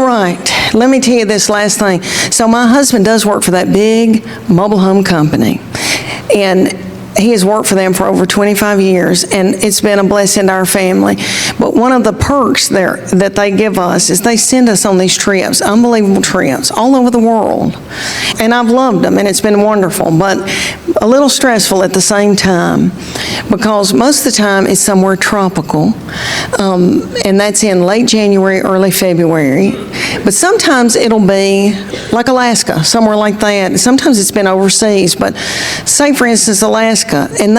All right, let me tell you this last thing. So my husband does work for that big mobile home company, and he has worked for them for over 25 years, and it's been a blessing to our family. But one of the perks there that they give us is they send us on these trips, unbelievable trips, all over the world. And I've loved them, and it's been wonderful, but a little stressful at the same time, because most of the time it's somewhere tropical, and that's in late January, early February. But sometimes it'll be like Alaska, somewhere like that. Sometimes it's been overseas, but say, for instance, Alaska, and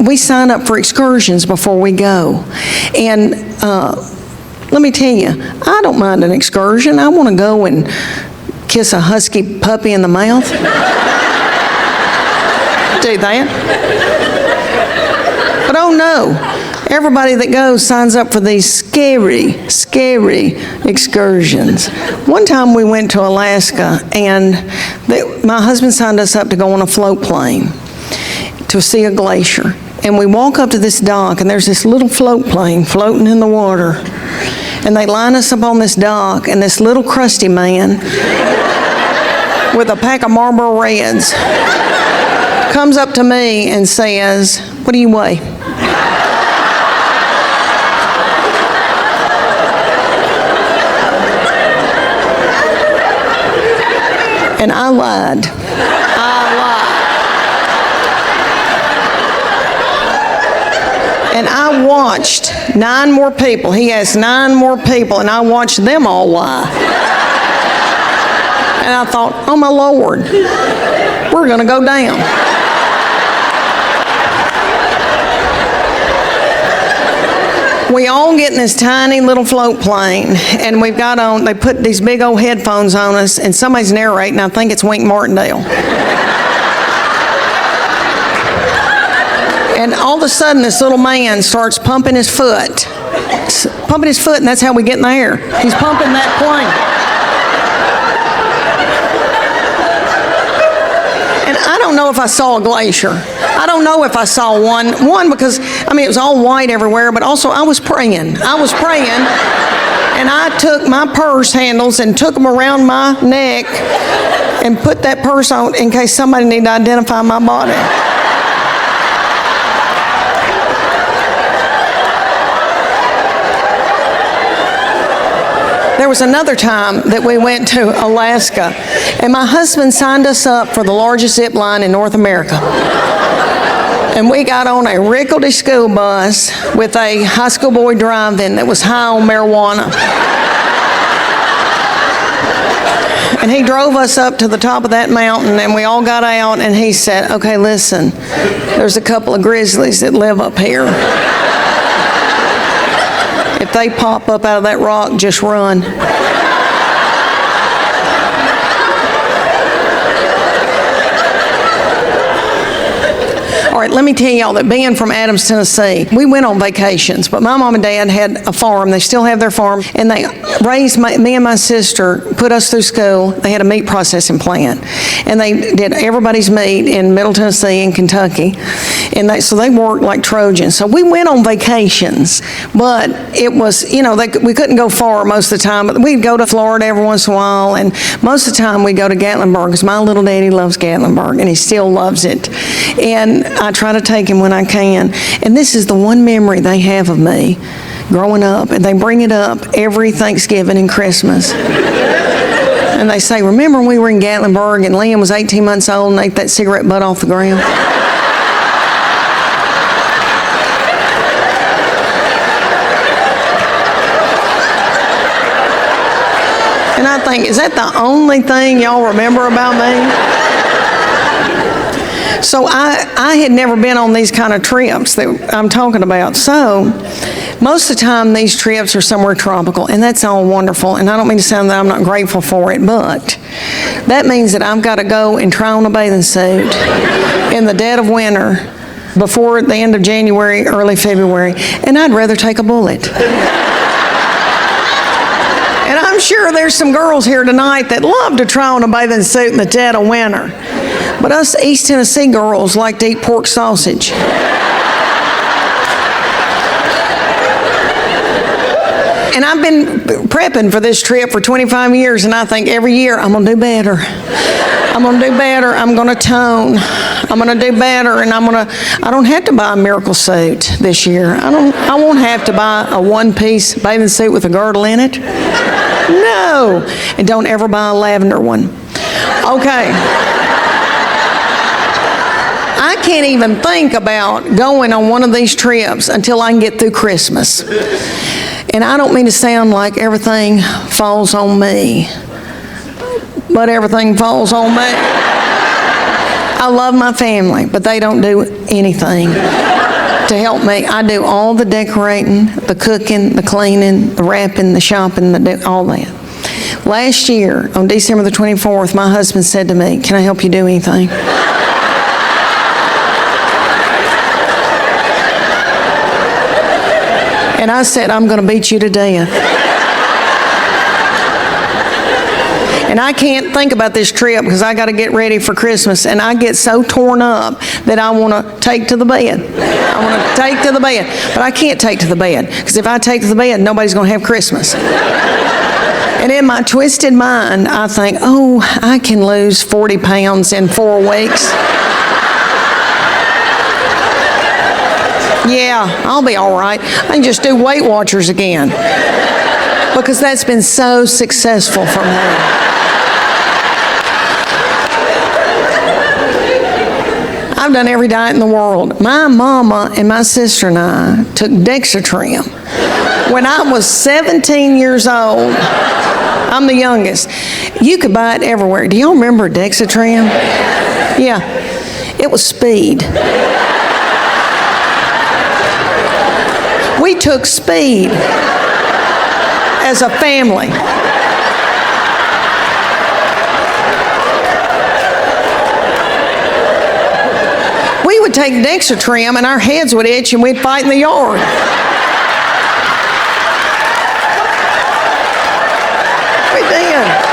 we sign up for excursions before we go. And let me tell you, I don't mind an excursion. I want to go and kiss a husky puppy in the mouth. Do that. But oh no. Everybody that goes signs up for these scary excursions. One time we went to Alaska, and my husband signed us up to go on a float plane to see a glacier. And we walk up to this dock, and there's this little float plane floating in the water. And they line us up on this dock, and this little crusty man with a pack of Marlboro Reds comes up to me and says, "What do you weigh?" And I lied. And I watched 9 more people. He asked 9 more people, and I watched them all lie. And I thought, oh my Lord, we're going to go down. We all get in this tiny little float plane, and they put these big old headphones on us, and somebody's narrating. I think it's Martindale. And all of a sudden, this little man starts pumping his foot, and that's how we get in the air. He's pumping that plane. And I don't know if I saw a glacier. I don't know if I saw one because, it was all white everywhere, but also I was praying. And I took my purse handles and took them around my neck and put that purse on in case somebody needed to identify my body. There was another time that we went to Alaska, and my husband signed us up for the largest zip line in North America. And we got on a rickety school bus with a high school boy driving that was high on marijuana. And he drove us up to the top of that mountain, and we all got out, and he said, "Okay, listen, there's a couple of grizzlies that live up here. If they pop up out of that rock, just run." All right, let me tell y'all that being from Adams, Tennessee, we went on vacations, but my mom and dad had a farm. They still have their farm, and they raised me and my sister, put us through school. They had a meat processing plant, and they did everybody's meat in Middle Tennessee and Kentucky, and so they worked like Trojans. So we went on vacations, but it was, we couldn't go far most of the time, but we'd go to Florida every once in a while, and most of the time we'd go to Gatlinburg, because my little daddy loves Gatlinburg, and he still loves it. And I try to take him when I can. And this is the one memory they have of me growing up, and they bring it up every Thanksgiving and Christmas. And they say, "Remember when we were in Gatlinburg and Liam was 18 months old and ate that cigarette butt off the ground?" And I think, is that the only thing y'all remember about me? So I had never been on these kind of trips that I'm talking about. So most of the time these trips are somewhere tropical, and that's all wonderful. And I don't mean to sound that I'm not grateful for it, but that means that I've got to go and try on a bathing suit in the dead of winter before the end of January, early February, and I'd rather take a bullet. And I'm sure there's some girls here tonight that love to try on a bathing suit in the dead of winter. But us East Tennessee girls like to eat pork sausage. And I've been prepping for this trip for 25 years, and I think every year I'm going to do better. I'm going to do better. I'm going to tone. I'm going to do better, and I don't have to buy a miracle suit this year. I won't have to buy a one-piece bathing suit with a girdle in it. No. And don't ever buy a lavender one. Okay. I can't even think about going on one of these trips until I can get through Christmas. And I don't mean to sound like everything falls on me, but everything falls on me. I love my family, but they don't do anything to help me. I do all the decorating, the cooking, the cleaning, the wrapping, the shopping, all that. Last year, on December the 24th, my husband said to me, "Can I help you do anything?" And I said, "I'm going to beat you to death." And I can't think about this trip because I got to get ready for Christmas, and I get so torn up that I want to take to the bed. I want to take to the bed, but I can't take to the bed because if I take to the bed, nobody's going to have Christmas. And in my twisted mind, I think, oh, I can lose 40 pounds in 4 weeks. Yeah, I'll be all right. I can just do Weight Watchers again because that's been so successful for me. I've done every diet in the world. My mama and my sister and I took Dexatrim when I was 17 years old. I'm the youngest. You could buy it everywhere. Do y'all remember Dexatrim? Yeah. It was speed. We took speed as a family. We would take Dexatrim and our heads would itch and we'd fight in the yard. We did.